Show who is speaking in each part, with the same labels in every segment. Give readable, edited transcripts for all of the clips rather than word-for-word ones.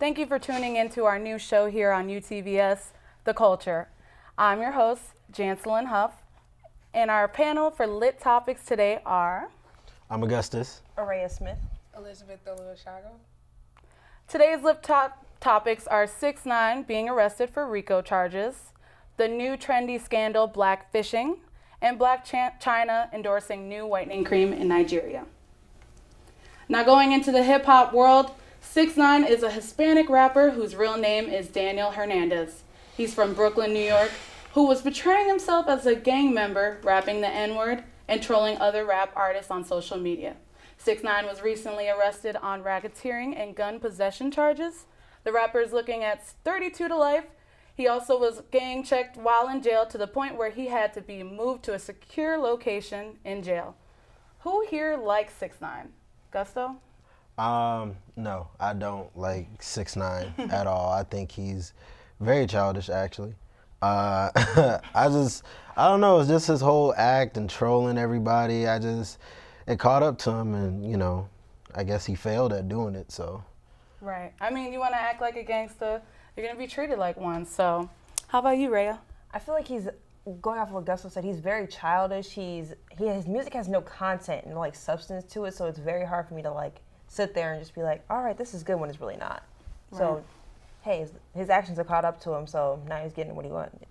Speaker 1: Thank you for tuning into our new show here on UTVS, The Culture. I'm your host, Jancilyn Huff, and our panel for lit topics today are...
Speaker 2: I'm Augustus.
Speaker 3: Araya Smith.
Speaker 4: Elizabeth Dola.
Speaker 1: Today's lit topics are 6ix9ine being arrested for RICO charges, the new trendy scandal black fishing, and Black China endorsing new whitening cream in Nigeria. Now going into the hip-hop world, 6ix9ine is a Hispanic rapper whose real name is Daniel Hernandez. He's from Brooklyn, New York, who was portraying himself as a gang member, rapping the N-word, and trolling other rap artists on social media. 6ix9ine was recently arrested on racketeering and gun possession charges. The rapper is looking at 32 to life. He also was gang checked while in jail to the point where he had to be moved to a secure location in jail. Who here likes 6ix9ine? Gusto?
Speaker 2: No, I don't like 6ix9ine at all. I think he's very childish, actually. I don't know, it's just his whole act and trolling everybody. It caught up to him and, I guess he failed at doing it, so.
Speaker 1: Right. I mean, you want to act like a gangster, you're going to be treated like one. So, how about you, Raya?
Speaker 3: I feel like he's, going off what Gusto said, he's very childish. His music has no content and, substance to it, so it's very hard for me to, sit there and just be like, all right, this is good when it's really not. Right. So, hey, his actions are caught up to him, so now he's getting what he wanted.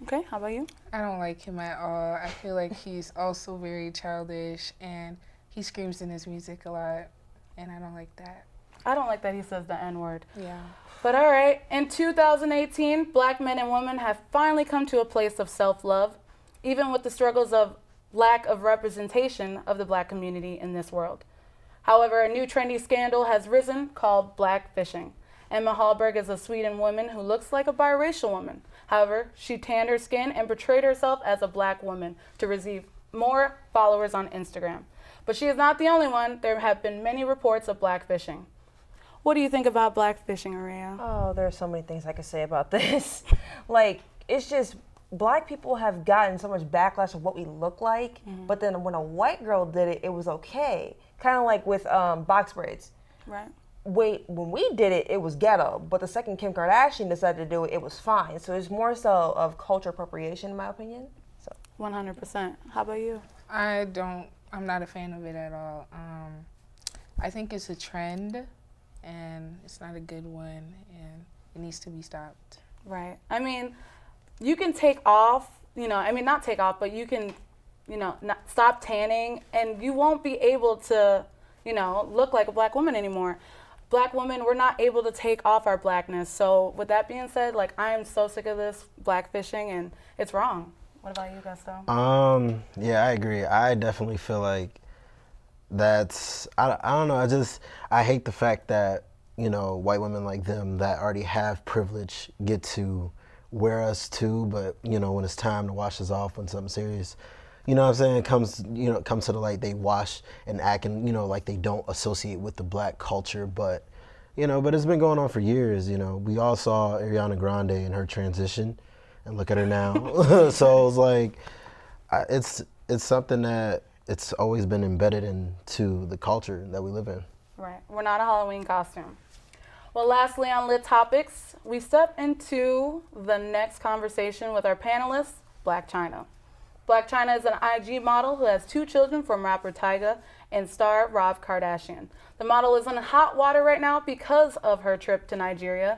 Speaker 1: Okay, how about you?
Speaker 4: I don't like him at all. I feel like he's also very childish, and he screams in his music a lot, and I don't like that.
Speaker 1: I don't like that he says the N-word.
Speaker 4: Yeah.
Speaker 1: But all right, in 2018, black men and women have finally come to a place of self-love, even with the struggles of lack of representation of the black community in this world. However, a new trendy scandal has risen called black fishing. Emma Hallberg is a Sweden woman who looks like a biracial woman. However, she tanned her skin and portrayed herself as a black woman to receive more followers on Instagram. But she is not the only one. There have been many reports of black fishing. What do you think about black fishing, Araya?
Speaker 3: Oh, there are so many things I could say about this. It's just, black people have gotten so much backlash of what we look like, but then when a white girl did it, it was okay. Kind of like with box braids.
Speaker 1: Right.
Speaker 3: Wait, when we did it, it was ghetto, but the second Kim Kardashian decided to do it, it was fine. So it's more so of culture appropriation, in my opinion. So
Speaker 1: 100%. How about you?
Speaker 4: I'm not a fan of it at all. I think it's a trend, and it's not a good one, and it needs to be stopped.
Speaker 1: Right. I mean, you can take off, not take off, but you can, not stop tanning, and you won't be able to, look like a black woman anymore. Black women, we're not able to take off our blackness. So with that being said, I am so sick of this black fishing, and it's wrong. What about you, Gusto?
Speaker 2: Yeah, I agree. I definitely feel like that's, I don't know, I hate the fact that, white women like them that already have privilege get to wear us too, but, when it's time to wash us off when something serious, what I'm saying, it comes to the light, they wash and act and, like they don't associate with the black culture, but it's been going on for years, We all saw Ariana Grande in her transition, and look at her now. So it's like, it's something that it's always been embedded into the culture that we live in.
Speaker 1: Right. We're not a Halloween costume. Well, lastly on Lit Topics, we step into the next conversation with our panelists, Blac Chyna. Blac Chyna is an IG model who has 2 children from rapper Tyga and star Rob Kardashian. The model is in hot water right now because of her trip to Nigeria.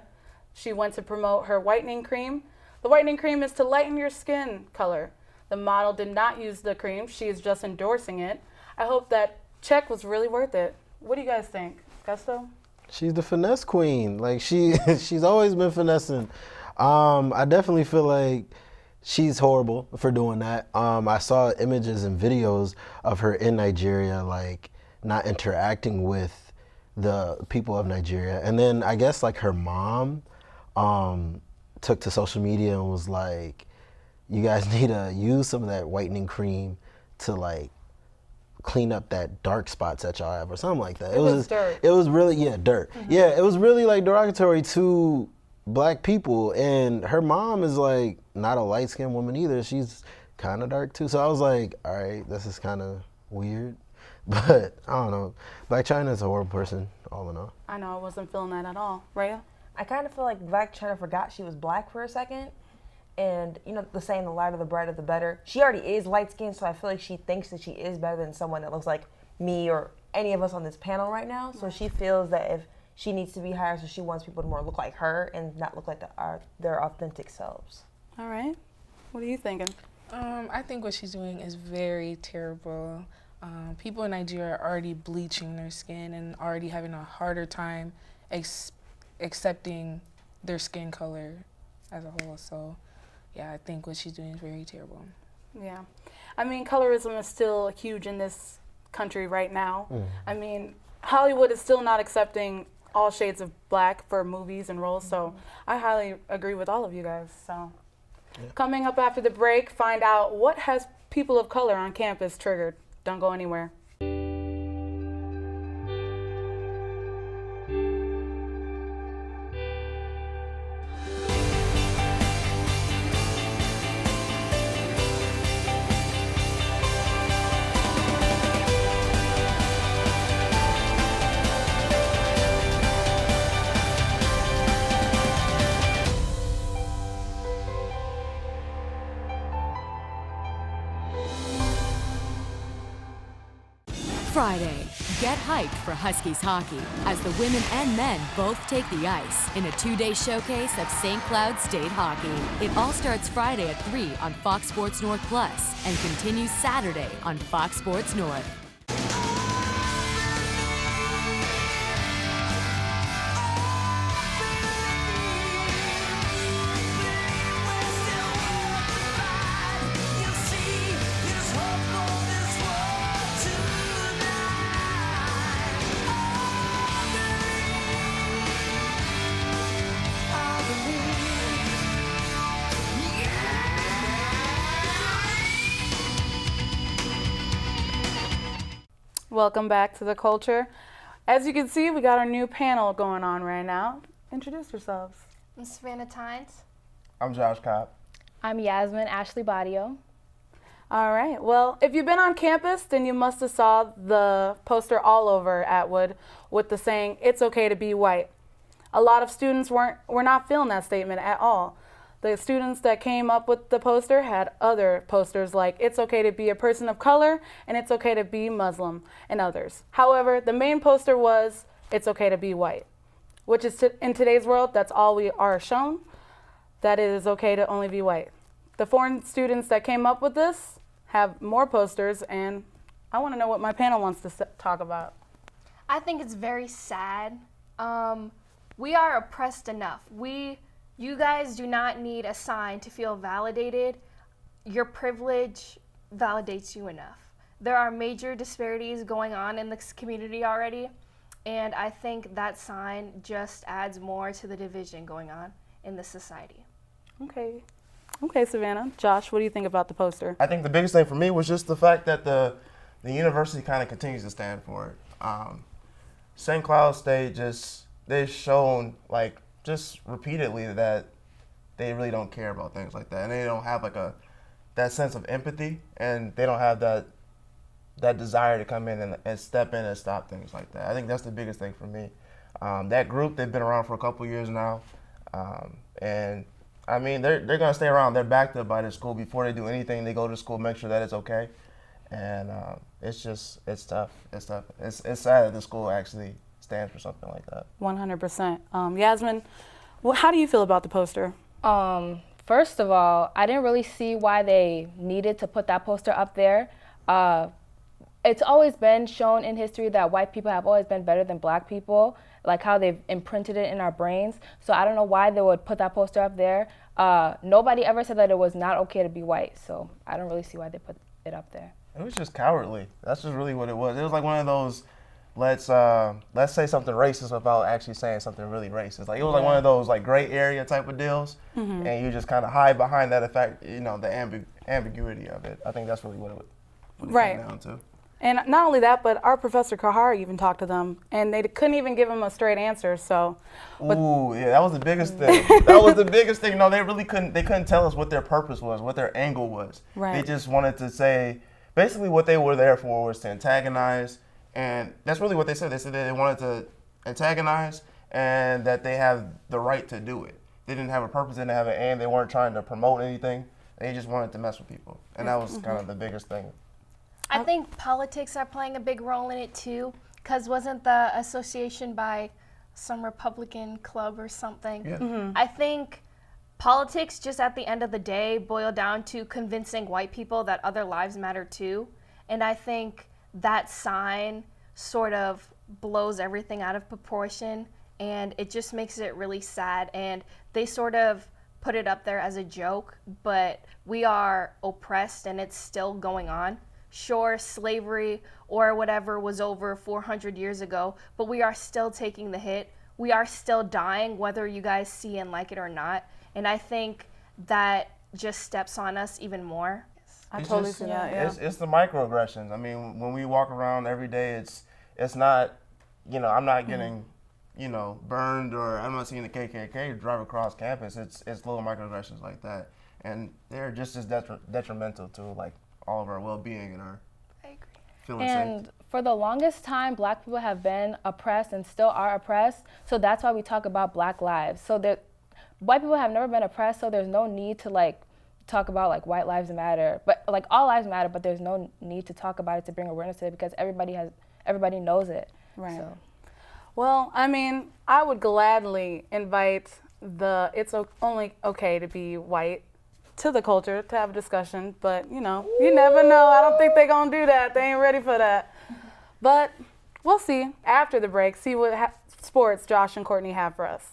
Speaker 1: She went to promote her whitening cream. The whitening cream is to lighten your skin color. The model did not use the cream. She is just endorsing it. I hope that check was really worth it. What do you guys think? Gusto?
Speaker 2: She's the finesse queen. She's always been finessing. I definitely feel like she's horrible for doing that. I saw images and videos of her in Nigeria, not interacting with the people of Nigeria. And then I guess her mom took to social media and was like, you guys need to use some of that whitening cream to clean up that dark spots that y'all have or something like that.
Speaker 1: It was dirt.
Speaker 2: It was really, dirt. Mm-hmm. Yeah, it was really derogatory to black people, and her mom is not a light-skinned woman either. She's kind of dark too. So I was like, all right, this is kind of weird. But I don't know. Blac Chyna is a horrible person, all in all.
Speaker 1: I know, I wasn't feeling that at all. Raya?
Speaker 3: I kind of feel like Black China forgot she was black for a second. And, the saying, the lighter the brighter the better. She already is light-skinned, so I feel like she thinks that she is better than someone that looks like me or any of us on this panel right now. So she feels that if she needs to be higher, so she wants people to more look like her and not look like their authentic selves.
Speaker 1: All right. What are you thinking?
Speaker 4: I think what she's doing is very terrible. People in Nigeria are already bleaching their skin and already having a harder time accepting their skin color as a whole. So, yeah, I think what she's doing is very terrible.
Speaker 1: Yeah. I mean, colorism is still huge in this country right now. I mean, Hollywood is still not accepting all shades of black for movies and roles, so I highly agree with all of you guys. So, coming up after the break, find out what has people of color on campus triggered. Don't go anywhere.
Speaker 5: Friday, get hyped for Huskies hockey as the women and men both take the ice in a 2-day showcase of St. Cloud State hockey. It all starts Friday at 3 on Fox Sports North Plus and continues Saturday on Fox Sports North.
Speaker 1: Welcome back to The Culture. As you can see, we got our new panel going on right now. Introduce yourselves.
Speaker 6: I'm Savannah Tynes.
Speaker 7: I'm Josh Cobb.
Speaker 6: I'm Yasmine Ashley Badio.
Speaker 1: All right. Well, if you've been on campus, then you must have saw the poster all over Atwood with the saying, "It's okay to be white." A lot of students were not feeling that statement at all. The students that came up with the poster had other posters like "It's okay to be a person of color" and "It's okay to be Muslim" and others. However, the main poster was "It's okay to be white," which is in today's world, that's all we are shown, that it is okay to only be white. The foreign students that came up with this have more posters, and I want to know what my panel wants to talk about.
Speaker 6: I think it's very sad. We are oppressed enough. You guys do not need a sign to feel validated. Your privilege validates you enough. There are major disparities going on in this community already, and I think that sign just adds more to the division going on in the society.
Speaker 1: Okay, Savannah. Josh, what do you think about the poster?
Speaker 7: I think the biggest thing for me was just the fact that the university kind of continues to stand for it. St. Cloud State they've shown just repeatedly that they really don't care about things like that, and they don't have that sense of empathy, and they don't have that desire to come in and step in and stop things like that. I think that's the biggest thing for me. That group, they've been around for a couple years now, and I mean they're gonna stay around. They're backed up by the school. Before they do anything, they go to school, make sure that it's okay, and it's tough. It's tough. It's sad that the school actually stands for something like that.
Speaker 1: 100%. Yasmine, how do you feel about the poster?
Speaker 3: First of all, I didn't really see why they needed to put that poster up there. It's always been shown in history that white people have always been better than black people, like how they've imprinted it in our brains. So I don't know why they would put that poster up there. Nobody ever said that it was not okay to be white, so I don't really see why they put it up there.
Speaker 7: It was just cowardly. That's just really what it was. It was like one of those, let's say something racist without actually saying something really racist. Like it was like one of those gray area type of deals, and you just kind of hide behind that effect, the ambiguity of it. I think that's really what it came down to.
Speaker 1: And not only that, but our Professor Kahar even talked to them, and they couldn't even give him a straight answer. So,
Speaker 7: ooh, yeah, that was the biggest thing. That was the biggest thing. No, they really couldn't. They couldn't tell us what their purpose was, what their angle was.
Speaker 1: Right.
Speaker 7: They just wanted to say, basically, what they were there for was to antagonize, and that's really what they said. They said that they wanted to antagonize and that they have the right to do it. They didn't have a purpose, they didn't have an aim, they weren't trying to promote anything. They just wanted to mess with people. And that was kind of the biggest thing.
Speaker 6: I think politics are playing a big role in it too, because wasn't the association by some Republican club or something?
Speaker 7: Yeah.
Speaker 6: I think politics just at the end of the day boil down to convincing white people that other lives matter too. And I think that sign sort of blows everything out of proportion, and it just makes it really sad. And they sort of put it up there as a joke, but we are oppressed and it's still going on. Sure, slavery or whatever was over 400 years ago, but we are still taking the hit. We are still dying, whether you guys see and like it or not. And I think that just steps on us even more.
Speaker 1: I totally see that, yeah.
Speaker 7: It's the microaggressions. I mean, when we walk around every day, it's not, I'm not getting, burned, or I'm not seeing the KKK drive across campus. It's little microaggressions like that. And they're just as detrimental to, like, all of our well-being and our feeling safe.
Speaker 8: And for the longest time, Black people have been oppressed and still are oppressed. So that's why we talk about Black lives. So that white people have never been oppressed, so there's no need to, like, talk about, like, white lives matter. But, like, all lives matter, but there's no need to talk about it to bring awareness to it because everybody knows it.
Speaker 1: Right.
Speaker 8: So.
Speaker 1: Well, I mean, I would gladly invite the It's Only Okay to Be White to the culture to have a discussion, but you never know. I don't think they're gonna do that. They ain't ready for that. But we'll see after the break, see what sports Josh and Courtney have for us.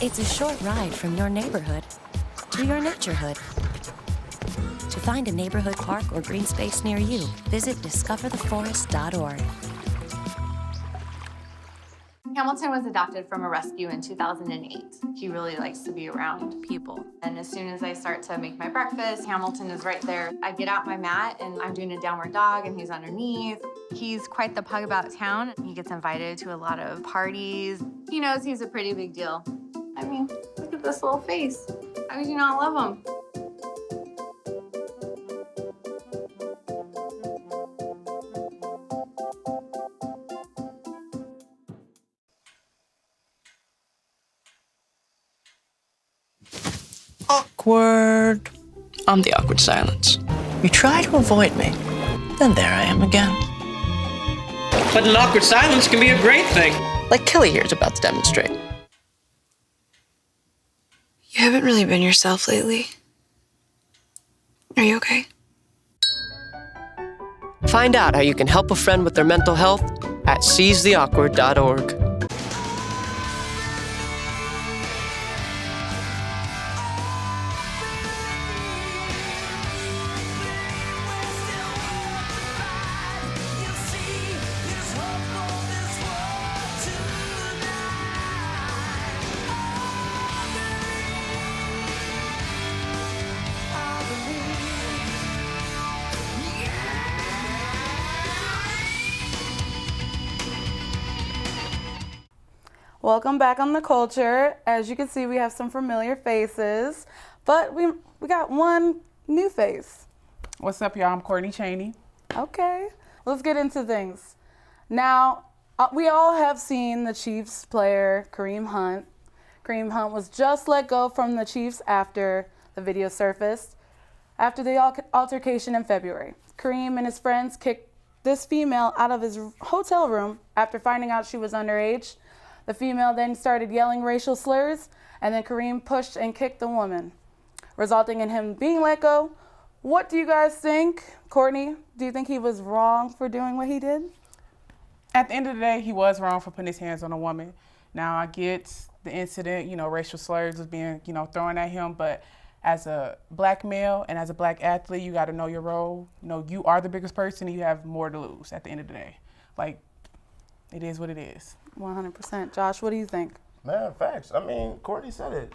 Speaker 9: It's a short ride from your neighborhood to your naturehood. To find a neighborhood park or green space near you, visit discovertheforest.org.
Speaker 10: Hamilton was adopted from a rescue in 2008. He really likes to be around people. And as soon as I start to make my breakfast, Hamilton is right there. I get out my mat and I'm doing a downward dog and he's underneath. He's quite the pug about town. He gets invited to a lot of parties. He knows he's a pretty big deal. I mean, look at this little face. How could you not love him?
Speaker 11: Awkward. I'm the awkward silence. You try to avoid me, then there I am again.
Speaker 12: But an awkward silence can be a great thing.
Speaker 11: Like Kelly here is about to demonstrate.
Speaker 13: You haven't really been yourself lately. Are you okay?
Speaker 11: Find out how you can help a friend with their mental health at seizetheawkward.org.
Speaker 1: Welcome back on The Culture. As you can see, we have some familiar faces, but we got one new face.
Speaker 14: What's up, y'all? I'm Courtney Chaney.
Speaker 1: Okay, let's get into things. Now, we all have seen the Chiefs player, Kareem Hunt. Kareem Hunt was just let go from the Chiefs after the video surfaced. After the altercation in February, Kareem and his friends kicked this female out of his hotel room after finding out she was underage. The female then started yelling racial slurs, and then Kareem pushed and kicked the woman, resulting in him being let go. What do you guys think? Courtney, do you think he was wrong for doing what he did?
Speaker 14: At the end of the day, he was wrong for putting his hands on a woman. Now, I get the incident, racial slurs was being, thrown at him, but as a Black male and as a Black athlete, you got to know your role. You are the biggest person, and you have more to lose at the end of the day. Like, it is what it is.
Speaker 1: 100%. Josh, what do you think?
Speaker 7: Man, facts. I mean, Courtney said it.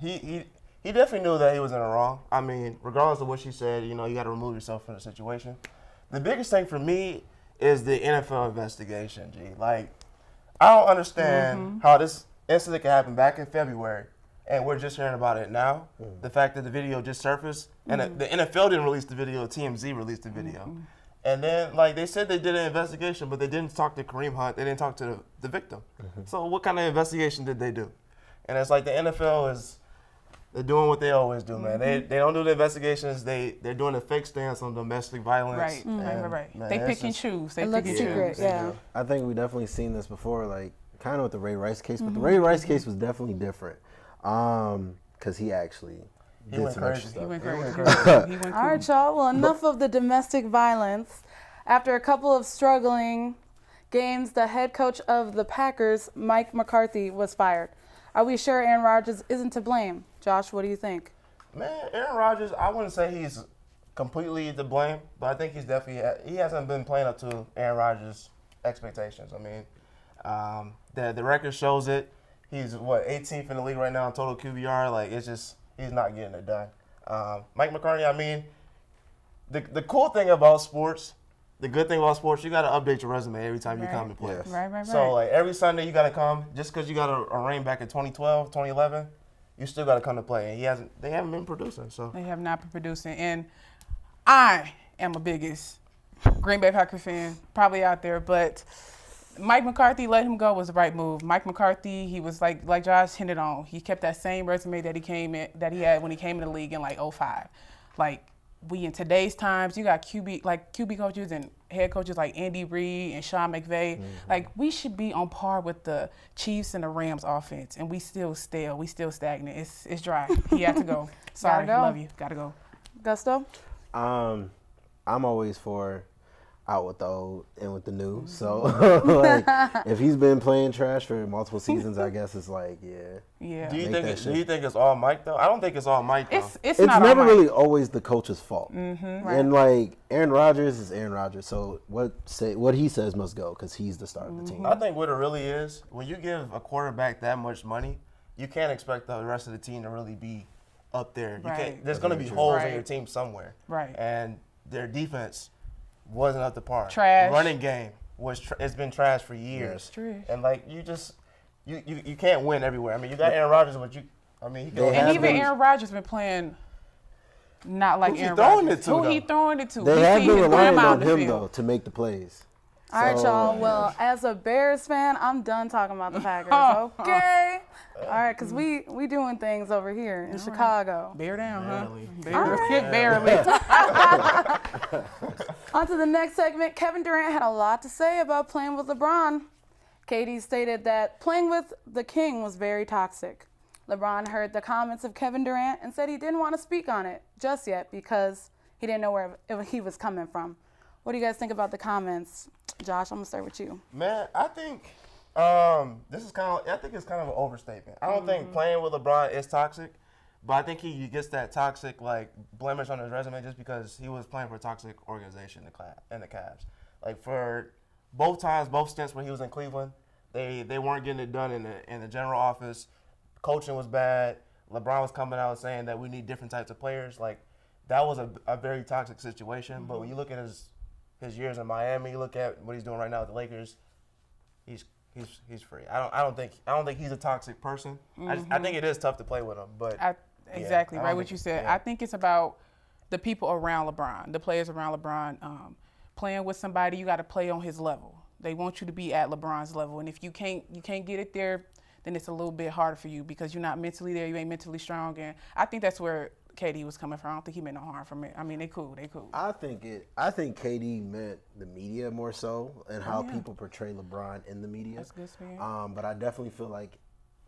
Speaker 7: He definitely knew that he was in the wrong. I mean, regardless of what she said, you got to remove yourself from the situation. The biggest thing for me is the NFL investigation, G. Like, I don't understand how this incident can happen back in February, and we're just hearing about it now. The fact that the video just surfaced, and the NFL didn't release the video, TMZ released the video. And then, like, they said they did an investigation, but they didn't talk to Kareem Hunt. They didn't talk to the victim. So what kind of investigation did they do? And it's like the NFL they're doing what they always do, man. They don't do the investigations. They're doing a fake stance on domestic violence.
Speaker 14: Right.
Speaker 7: Man,
Speaker 14: They pick and choose. They pick and choose.
Speaker 1: Yeah.
Speaker 2: I think we definitely seen this before, like kind of with the Ray Rice case, but the Ray Rice case was definitely different, because he actually did some extra stuff.
Speaker 14: He went crazy.
Speaker 1: All right, y'all. Well, enough of the domestic violence. After a couple of struggling games, the head coach of the Packers, Mike McCarthy, was fired. Are we sure Aaron Rodgers isn't to blame? Josh, what do you think?
Speaker 7: Man, Aaron Rodgers, I wouldn't say he's completely to blame, but I think he's definitely he hasn't been playing up to Aaron Rodgers' expectations. I mean, the record shows it. He's 18th in the league right now in total QBR. Like, it's just he's not getting it done. Mike McCarthy, I mean, the cool thing about sports, the good thing about sports, you got to update your resume every time you come to play.
Speaker 14: Right.
Speaker 7: So, like, every Sunday you got to come. Just because you got a ring back in 2012, 2011, you still got to come to play. And they haven't been producing. So
Speaker 14: They have not been producing. And I am a biggest Green Bay Packers fan, probably out there, but Mike McCarthy, let him go was the right move. Mike McCarthy, he was like Josh hinted on. He kept that same resume that he had when he came in the league in like 2005. Like, we in today's times, you got QB coaches and head coaches like Andy Reid and Sean McVay. Like, we should be on par with the Chiefs and the Rams offense, and we still stale. We still stagnant. It's dry. He had to go. Sorry, love you. Gotta go.
Speaker 1: Gusto?
Speaker 2: I'm always for out with the old and with the new. So, like, if he's been playing trash for multiple seasons, I guess it's like,
Speaker 14: yeah.
Speaker 7: Do you think it's all Mike though? I don't think it's all Mike though.
Speaker 14: It's
Speaker 2: not
Speaker 14: never
Speaker 2: all really always the coach's fault.
Speaker 14: Right.
Speaker 2: And like Aaron Rodgers is Aaron Rodgers, so what he says must go because he's the star of the team.
Speaker 7: I think what it really is, when you give a quarterback that much money, you can't expect the rest of the team to really be up there. You can't. There's going to be holes in your team somewhere.
Speaker 14: Right.
Speaker 7: And their defense wasn't up to par.
Speaker 14: Trash.
Speaker 7: Running game it's been trash for years. And like you can't win everywhere. I mean, you got Aaron Rodgers, but he can.
Speaker 14: And even Aaron Rodgers been playing not like Aaron Rodgers. Who he throwing it to?
Speaker 2: They have been relying on him though to make the plays.
Speaker 1: All right, y'all. Well, as a Bears fan, I'm done talking about the Packers. Okay. All right, because we doing things over here in Chicago.
Speaker 14: Bear down,
Speaker 7: Barely.
Speaker 14: Barely.
Speaker 1: On to the next segment. Kevin Durant had a lot to say about playing with LeBron. KD stated that playing with the King was very toxic. LeBron heard the comments of Kevin Durant and said he didn't want to speak on it just yet because he didn't know where he was coming from. What do you guys think about the comments? Josh, I'm going to start with you.
Speaker 7: Man, I think it's kind of an overstatement. I don't think playing with LeBron is toxic, but I think he gets that toxic like blemish on his resume just because he was playing for a toxic organization in the Cavs. Like for both stints when he was in Cleveland, they weren't getting it done in the general office. Coaching was bad. LeBron was coming out saying that we need different types of players. Like that was a very toxic situation. But when you look at his years in Miami, you look at what he's doing right now with the Lakers, he's free. I don't think he's a toxic person. I think it is tough to play with him, but
Speaker 14: exactly right what you said. I think it's about the people around LeBron, the players around LeBron. Playing with somebody, you got to play on his level. They want you to be at LeBron's level, and if you can't get it there, then it's a little bit harder for you because you're not mentally there. You ain't mentally strong, and I think that's where KD was coming from. I don't think he meant no harm from it. I mean, they cool.
Speaker 2: I think KD meant the media more so and how people portray LeBron in the media.
Speaker 14: That's good, Span.
Speaker 2: But I definitely feel like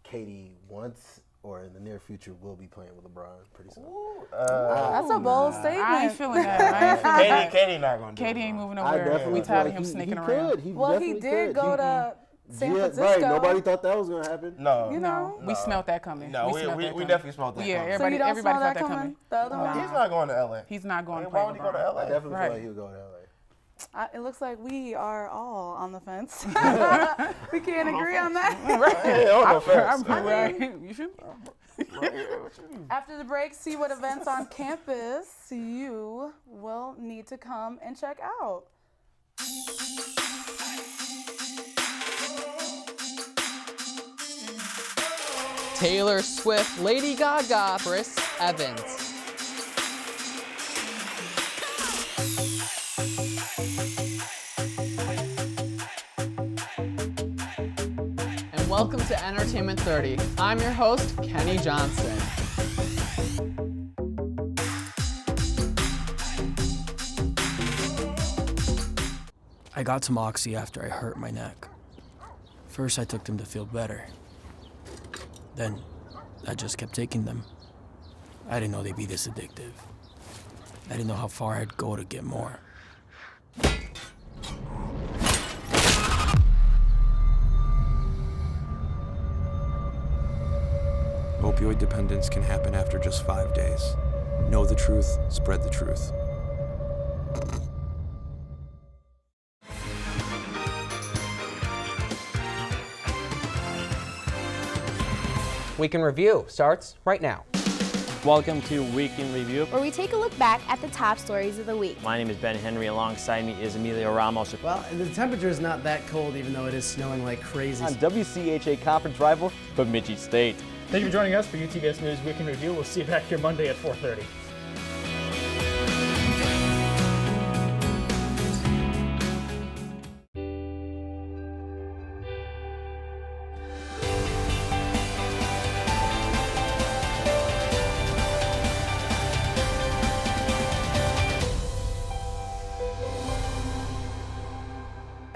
Speaker 2: KD once or in the near future will be playing with LeBron pretty soon.
Speaker 1: That's a bold statement.
Speaker 14: I ain't feeling that.
Speaker 7: KD not gonna do it.
Speaker 14: KD ain't moving nowhere. We tired of him sneaking around.
Speaker 1: He did go to San Francisco.
Speaker 2: Right. Nobody thought that was gonna happen.
Speaker 7: No,
Speaker 14: we smelled that coming.
Speaker 7: No, we definitely smelled that.
Speaker 14: Yeah,
Speaker 7: coming.
Speaker 14: everybody felt that coming.
Speaker 1: The other one?
Speaker 7: He's not going to LA.
Speaker 14: He's not going to
Speaker 7: Why
Speaker 14: play
Speaker 7: would he go to LA?
Speaker 2: I definitely feel like he would go to LA.
Speaker 1: It looks like we are all on the fence. We can't agree on that. After the break, see what events on campus you will need to come and check out.
Speaker 15: Taylor Swift, Lady Gaga, Chris Evans. And welcome to Entertainment 30. I'm your host, Kenny Johnson.
Speaker 16: I got some Oxy after I hurt my neck. First, I took them to feel better. Then, I just kept taking them. I didn't know they'd be this addictive. I didn't know how far I'd go to get more.
Speaker 17: Opioid dependence can happen after just 5 days. Know the truth, spread the truth.
Speaker 18: Week in Review starts right now.
Speaker 19: Welcome to Week in Review,
Speaker 20: where we take a look back at the top stories of the week.
Speaker 19: My name is Ben Henry. Alongside me is Emilio Ramos.
Speaker 21: Well, the temperature is not that cold, even though it is snowing like crazy.
Speaker 19: On WCHA conference rival, Bemidji State.
Speaker 22: Thank you for joining us for UTVS News Week in Review. We'll see you back here Monday at 4:30.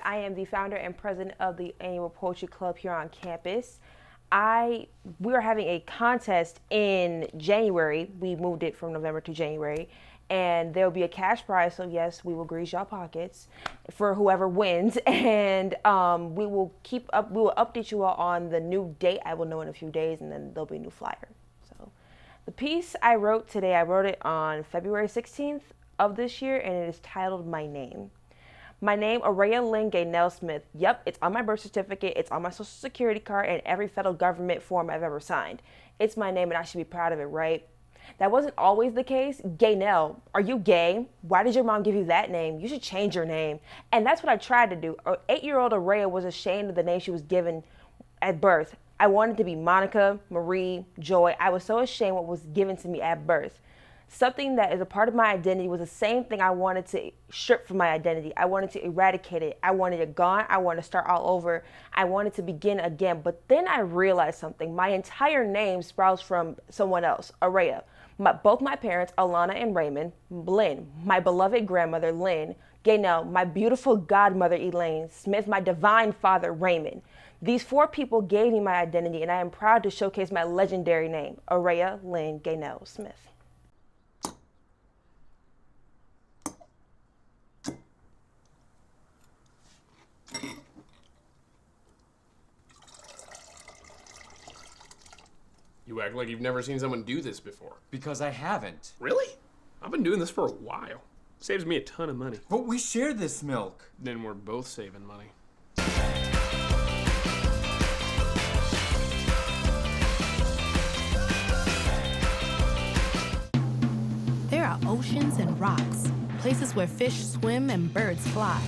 Speaker 3: I am the founder and president of the annual poetry club here on campus. We are having a contest in January. We moved it from November to January, and there will be a cash prize. So yes, we will grease y'all pockets for whoever wins, and we will update you all on the new date. I will know in a few days, and then there'll be a new flyer. So the piece I wrote today, I wrote it on February 16th of this year, and it is titled "My Name." My name, Araya Lynn Gaynell Smith. Yep, it's on my birth certificate, it's on my social security card, and every federal government form I've ever signed. It's my name, and I should be proud of it, right? That wasn't always the case. Gaynell, are you gay? Why did your mom give you that name? You should change your name. And that's what I tried to do. 8-year-old Araya was ashamed of the name she was given at birth. I wanted to be Monica, Marie, Joy. I was so ashamed what was given to me at birth. Something that is a part of my identity was the same thing I wanted to strip from my identity. I wanted to eradicate it. I wanted it gone. I wanted to start all over. I wanted to begin again. But then I realized something. My entire name sprouts from someone else, Araya. Both my parents, Alana and Raymond, Lynn, my beloved grandmother, Lynn, Gaynell, my beautiful godmother, Elaine, Smith, my divine father, Raymond. These 4 people gave me my identity, and I am proud to showcase my legendary name, Araya Lynn Gaynell Smith.
Speaker 23: You act like you've never seen someone do this before.
Speaker 24: Because I haven't.
Speaker 23: Really? I've been doing this for a while. Saves me a ton of money.
Speaker 24: But we share this milk.
Speaker 23: Then we're both saving money.
Speaker 25: There are oceans and rocks, places where fish swim and birds fly.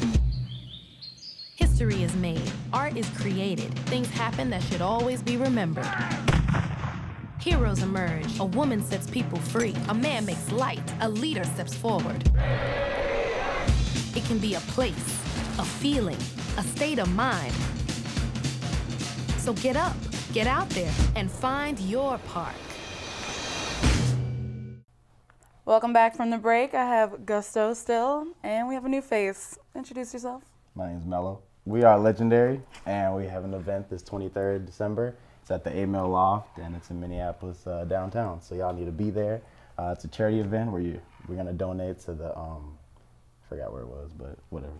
Speaker 25: History is made, art is created, things happen that should always be remembered. Heroes emerge, a woman sets people free, a man makes light, a leader steps forward. It can be a place, a feeling, a state of mind. So get up, get out there, and find your park.
Speaker 1: Welcome back from the break. I have Gusto still, and we have a new face. Introduce yourself.
Speaker 26: My name's Melo. We are Legendary, and we have an event this 23rd December. It's at the 8 Mill Loft, and it's in Minneapolis downtown. So y'all need to be there. It's a charity event where we're gonna donate to the I forgot where it was, but whatever.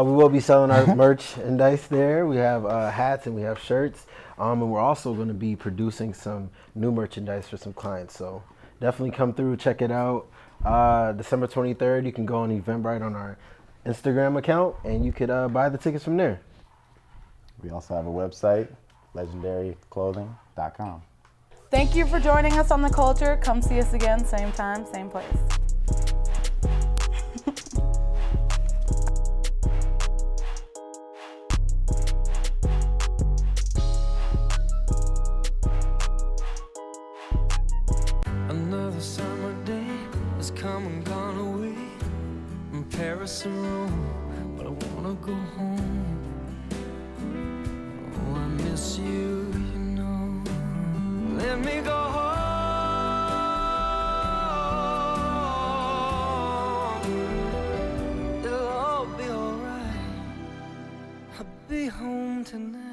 Speaker 2: We will be selling our merchandise there. We have hats and we have shirts, and we're also going to be producing some new merchandise for some clients. So definitely come through, check it out. December 23rd, you can go on Eventbrite on our Instagram account, and you could buy the tickets from there.
Speaker 26: We also have a website, legendaryclothing.com.
Speaker 1: Thank you for joining us on The Culture. Come see us again, same time, same place.
Speaker 4: go home. Oh, I miss you, you know. Let me go home. It'll all be alright. I'll be home tonight.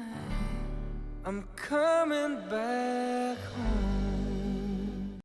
Speaker 4: I'm coming back.